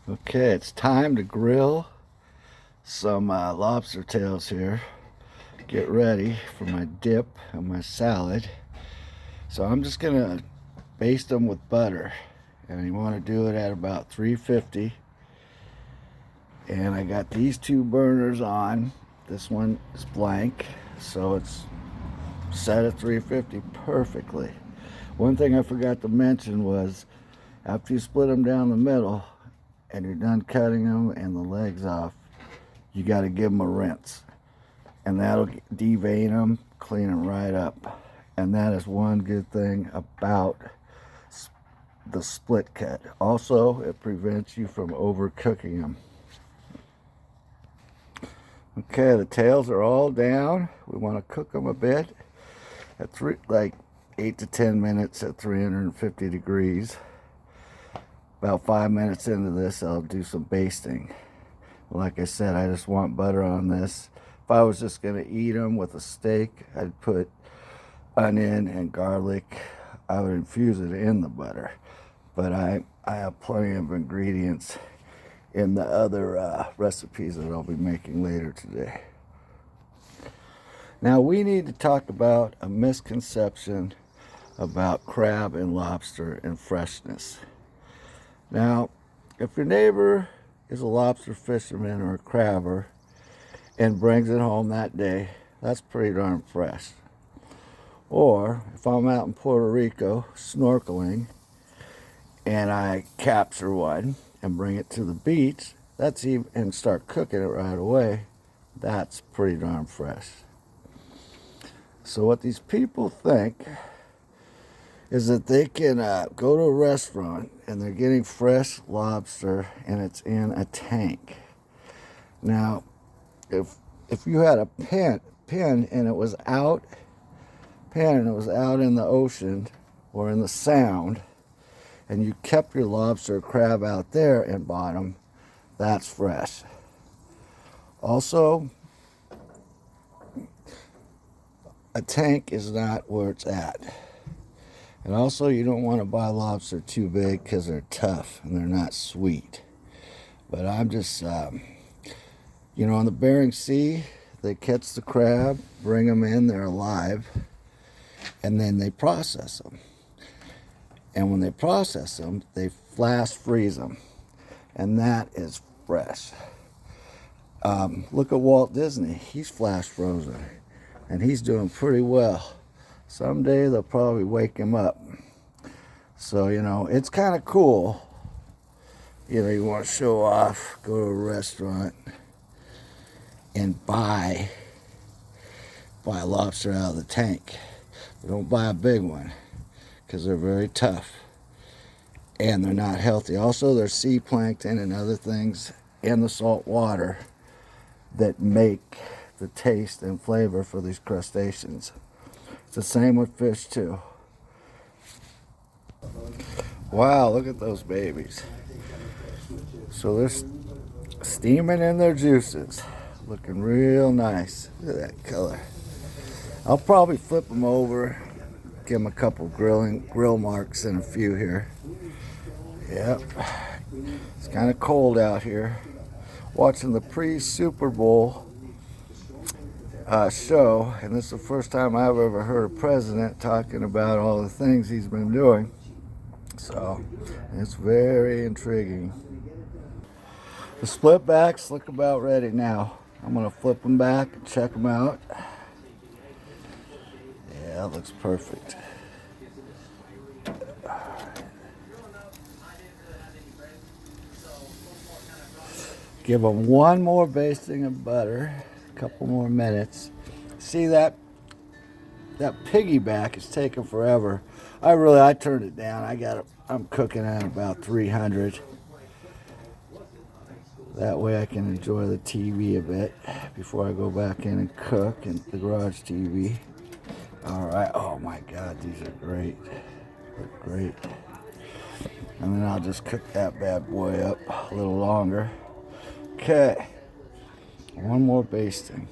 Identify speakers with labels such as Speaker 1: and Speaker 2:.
Speaker 1: Okay, it's time to grill some lobster tails here. Get ready for my dip and my salad. So I'm just gonna baste them with butter, and you want to do it at about 350. And I got these two burners on. This one is blank, so it's set at 350 perfectly. One thing I forgot to mention was after you split them down the middle and you're done cutting them and the legs off, you got to give them a rinse, and that'll devein them, clean them right up. And that is one good thing about the split cut. Also, it prevents you from overcooking them. Okay, the tails are all down. We want to cook them a bit at like 8 to 10 minutes at 350 degrees. About 5 minutes into this, I'll do some basting. Like I said, I just want butter on this. If I was just going to eat them with a steak, I'd put onion and garlic. I would infuse it in the butter. But I have plenty of ingredients in the other recipes that I'll be making later today. Now we need to talk about a misconception about crab and lobster and freshness. Now, if your neighbor is a lobster fisherman or a crabber and brings it home that day, that's pretty darn fresh. Or if I'm out in Puerto Rico snorkeling and I capture one and bring it to the beach, and start cooking it right away, that's pretty darn fresh. So what these people think is that they can go to a restaurant and they're getting fresh lobster and it's in a tank. Now, if you had a pen and it was out in the ocean or in the sound, and you kept your lobster or crab out there and bought them, that's fresh. Also, a tank is not where it's at. And also, you don't want to buy lobster too big because they're tough and they're not sweet. But I'm just, in the Bering Sea, they catch the crab, bring them in, they're alive, and then they process them. And when they process them, they flash freeze them. And that is fresh. Look at Walt Disney. He's flash frozen. And he's doing pretty well. Someday they'll probably wake him up. So, it's kind of cool. You want to show off, go to a restaurant, and buy a lobster out of the tank. But don't buy a big one, because they're very tough. And they're not healthy. Also, there's sea plankton and other things in the salt water that make the taste and flavor for these crustaceans. It's the same with fish too. Wow, look at those babies. So they're steaming in their juices. Looking real nice. Look at that color. I'll probably flip them over, give them a couple grill marks and a few here. Yep. It's kind of cold out here. Watching the pre-Super Bowl show, and this is the first time I've ever heard a president talking about all the things he's been doing. So it's very intriguing. The split backs look about ready now. I'm going to flip them back and check them out. Yeah, that looks perfect. Give them one more basting of butter, a couple more minutes. See that piggyback is taking forever. I turned it down. I'm cooking at about 300. That way I can enjoy the TV a bit before I go back in and cook in the garage TV. All right. Oh my God, these are great. Look great. And then I'll just cook that bad boy up a little longer. Okay, one more basting.